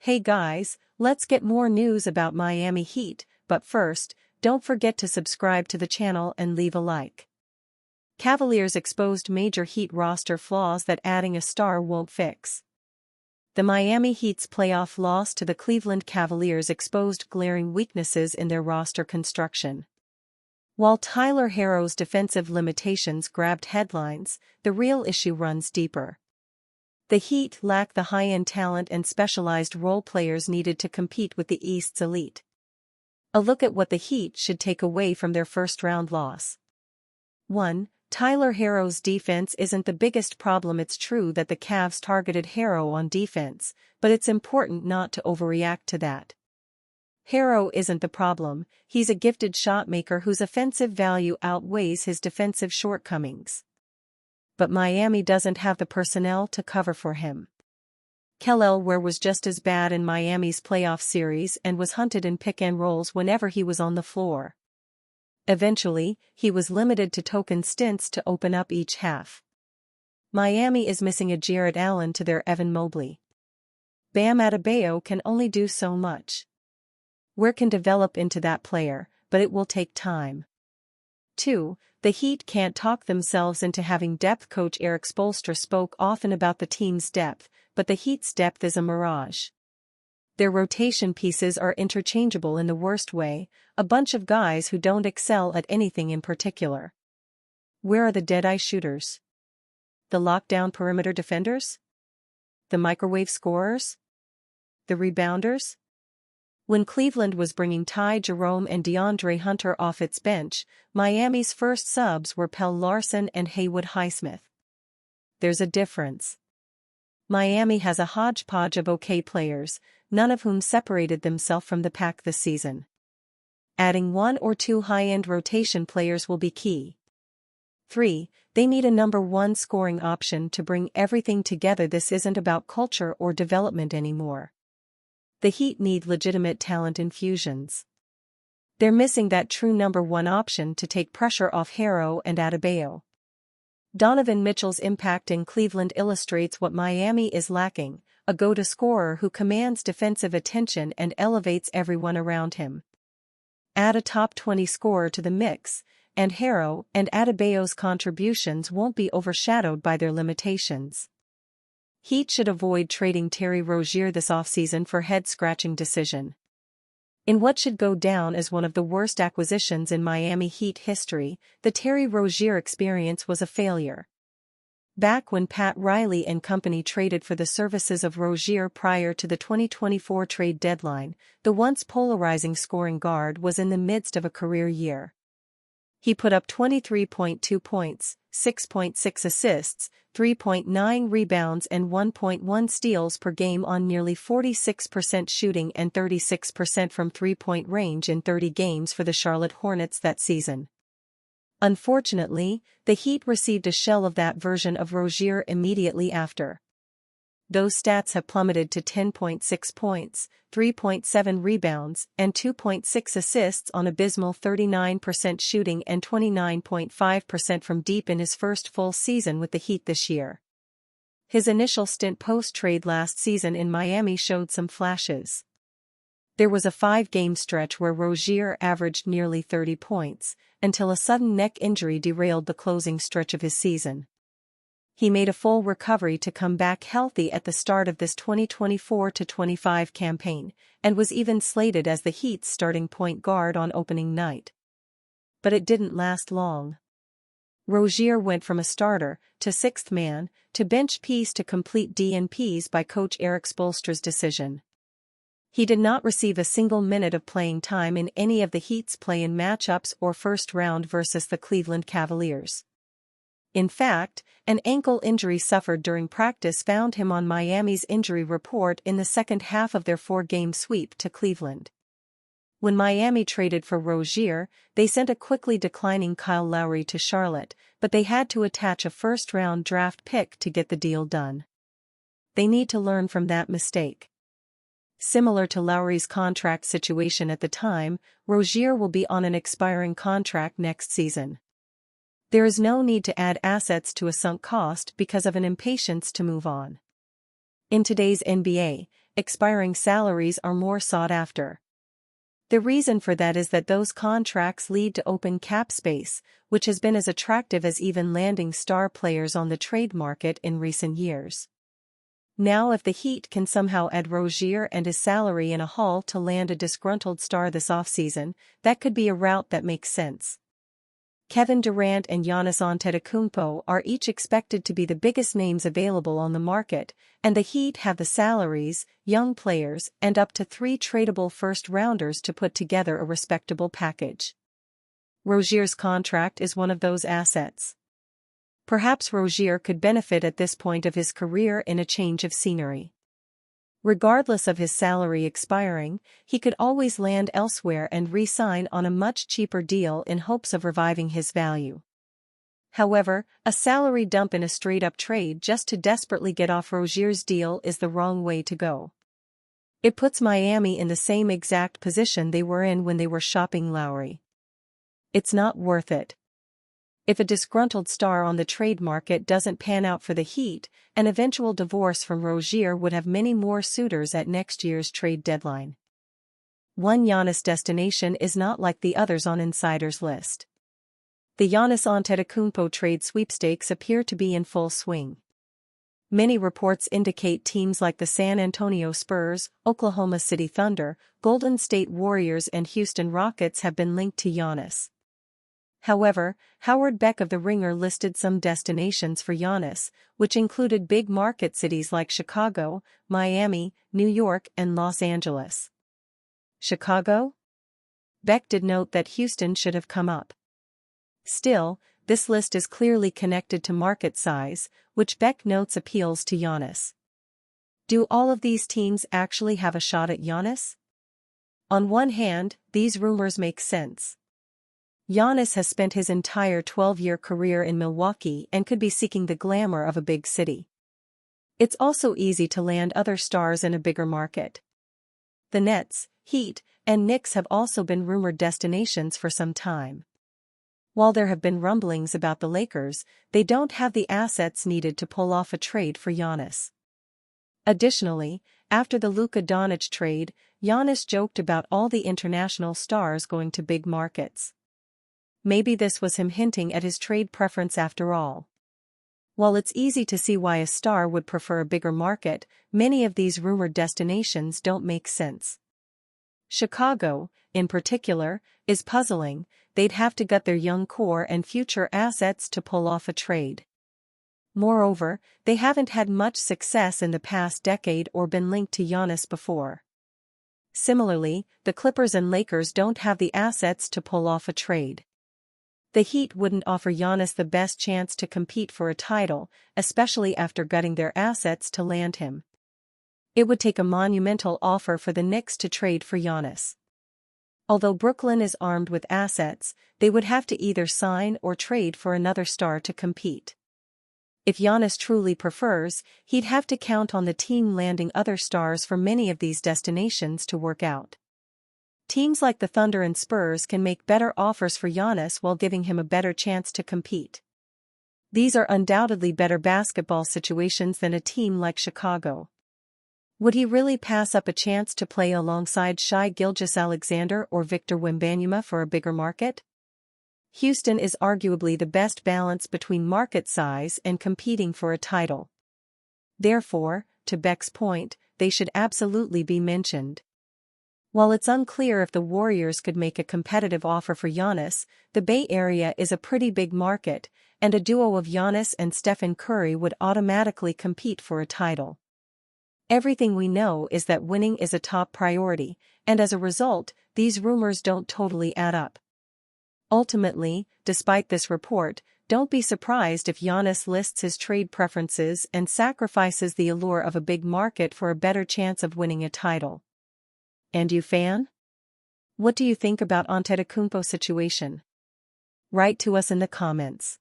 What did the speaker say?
Hey guys, let's get more news about Miami Heat, but first, don't forget to subscribe to the channel and leave a like. Cavaliers exposed major Heat roster flaws that adding a star won't fix. The Miami Heat's playoff loss to the Cleveland Cavaliers exposed glaring weaknesses in their roster construction. While Tyler Herro's defensive limitations grabbed headlines, the real issue runs deeper. The Heat lack the high-end talent and specialized role players needed to compete with the East's elite. A look at what the Heat should take away from their first-round loss. 1. Tyler Herro's defense isn't the biggest problem. It's true that the Cavs targeted Herro on defense, but it's important not to overreact to that. Herro isn't the problem, he's a gifted shotmaker whose offensive value outweighs his defensive shortcomings. But Miami doesn't have the personnel to cover for him. Kel'el Ware was just as bad in Miami's playoff series and was hunted in pick-and-rolls whenever he was on the floor. Eventually, he was limited to token stints to open up each half. Miami is missing a Jarrett Allen to their Evan Mobley. Bam Adebayo can only do so much. Ware can develop into that player, but it will take time. 2. The Heat can't talk themselves into having depth. Coach Erik Spoelstra spoke often about the team's depth, but the Heat's depth is a mirage. Their rotation pieces are interchangeable in the worst way, a bunch of guys who don't excel at anything in particular. Where are the dead-eye shooters? The lockdown perimeter defenders? The microwave scorers? The rebounders? When Cleveland was bringing Ty Jerome and DeAndre Hunter off its bench, Miami's first subs were Pelle Larsson and Haywood Highsmith. There's a difference. Miami has a hodgepodge of okay players, none of whom separated themselves from the pack this season. Adding one or two high-end rotation players will be key. 3. They need a number one scoring option to bring everything together. This isn't about culture or development anymore. The Heat need legitimate talent infusions. They're missing that true number one option to take pressure off Herro and Adebayo. Donovan Mitchell's impact in Cleveland illustrates what Miami is lacking, a go-to scorer who commands defensive attention and elevates everyone around him. Add a top 20 scorer to the mix, and Herro and Adebayo's contributions won't be overshadowed by their limitations. Heat should avoid trading Terry Rozier this offseason for head-scratching decision. In what should go down as one of the worst acquisitions in Miami Heat history, the Terry Rozier experience was a failure. Back when Pat Riley and company traded for the services of Rozier prior to the 2024 trade deadline, the once polarizing scoring guard was in the midst of a career year. He put up 23.2 points, 6.6 assists, 3.9 rebounds and 1.1 steals per game on nearly 46% shooting and 36% from three-point range in 30 games for the Charlotte Hornets that season. Unfortunately, the Heat received a shell of that version of Rozier immediately after. Those stats have plummeted to 10.6 points, 3.7 rebounds, and 2.6 assists on abysmal 39% shooting and 29.5% from deep in his first full season with the Heat this year. His initial stint post-trade last season in Miami showed some flashes. There was a 5-game stretch where Rozier averaged nearly 30 points, until a sudden neck injury derailed the closing stretch of his season. He made a full recovery to come back healthy at the start of this 2024-25 campaign, and was even slated as the Heat's starting point guard on opening night. But it didn't last long. Rozier went from a starter, to sixth man, to bench piece to complete DNPs by coach Erik Spoelstra's decision. He did not receive a single minute of playing time in any of the Heat's play-in matchups or first round versus the Cleveland Cavaliers. In fact, an ankle injury suffered during practice found him on Miami's injury report in the second half of their 4-game sweep to Cleveland. When Miami traded for Rozier, they sent a quickly declining Kyle Lowry to Charlotte, but they had to attach a first-round draft pick to get the deal done. They need to learn from that mistake. Similar to Lowry's contract situation at the time, Rozier will be on an expiring contract next season. There is no need to add assets to a sunk cost because of an impatience to move on. In today's NBA, expiring salaries are more sought after. The reason for that is that those contracts lead to open cap space, which has been as attractive as even landing star players on the trade market in recent years. Now if the Heat can somehow add Rozier and his salary in a haul to land a disgruntled star this offseason, that could be a route that makes sense. Kevin Durant and Giannis Antetokounmpo are each expected to be the biggest names available on the market, and the Heat have the salaries, young players, and up to 3 tradable first-rounders to put together a respectable package. Rozier's contract is one of those assets. Perhaps Rozier could benefit at this point of his career in a change of scenery. Regardless of his salary expiring, he could always land elsewhere and re-sign on a much cheaper deal in hopes of reviving his value. However, a salary dump in a straight-up trade just to desperately get off Rozier's deal is the wrong way to go. It puts Miami in the same exact position they were in when they were shopping Lowry. It's not worth it. If a disgruntled star on the trade market doesn't pan out for the Heat, an eventual divorce from Rozier would have many more suitors at next year's trade deadline. One Giannis destination is not like the others on Insider's list. The Giannis Antetokounmpo trade sweepstakes appear to be in full swing. Many reports indicate teams like the San Antonio Spurs, Oklahoma City Thunder, Golden State Warriors and Houston Rockets have been linked to Giannis. However, Howard Beck of The Ringer listed some destinations for Giannis, which included big market cities like Chicago, Miami, New York and Los Angeles. Chicago? Beck did note that Houston should have come up. Still, this list is clearly connected to market size, which Beck notes appeals to Giannis. Do all of these teams actually have a shot at Giannis? On one hand, these rumors make sense. Giannis has spent his entire 12-year career in Milwaukee and could be seeking the glamour of a big city. It's also easy to land other stars in a bigger market. The Nets, Heat, and Knicks have also been rumored destinations for some time. While there have been rumblings about the Lakers, they don't have the assets needed to pull off a trade for Giannis. Additionally, after the Luka Doncic trade, Giannis joked about all the international stars going to big markets. Maybe this was him hinting at his trade preference after all. While it's easy to see why a star would prefer a bigger market, many of these rumored destinations don't make sense. Chicago, in particular, is puzzling. They'd have to gut their young core and future assets to pull off a trade. Moreover, they haven't had much success in the past decade or been linked to Giannis before. Similarly, the Clippers and Lakers don't have the assets to pull off a trade. The Heat wouldn't offer Giannis the best chance to compete for a title, especially after gutting their assets to land him. It would take a monumental offer for the Knicks to trade for Giannis. Although Brooklyn is armed with assets, they would have to either sign or trade for another star to compete. If Giannis truly prefers, he'd have to count on the team landing other stars for many of these destinations to work out. Teams like the Thunder and Spurs can make better offers for Giannis while giving him a better chance to compete. These are undoubtedly better basketball situations than a team like Chicago. Would he really pass up a chance to play alongside Shai Gilgeous-Alexander or Victor Wembanyama for a bigger market? Houston is arguably the best balance between market size and competing for a title. Therefore, to Beck's point, they should absolutely be mentioned. While it's unclear if the Warriors could make a competitive offer for Giannis, the Bay Area is a pretty big market, and a duo of Giannis and Stephen Curry would automatically compete for a title. Everything we know is that winning is a top priority, and as a result, these rumors don't totally add up. Ultimately, despite this report, don't be surprised if Giannis lists his trade preferences and sacrifices the allure of a big market for a better chance of winning a title. And you fan? What do you think about Antetokounmpo's situation? Write to us in the comments.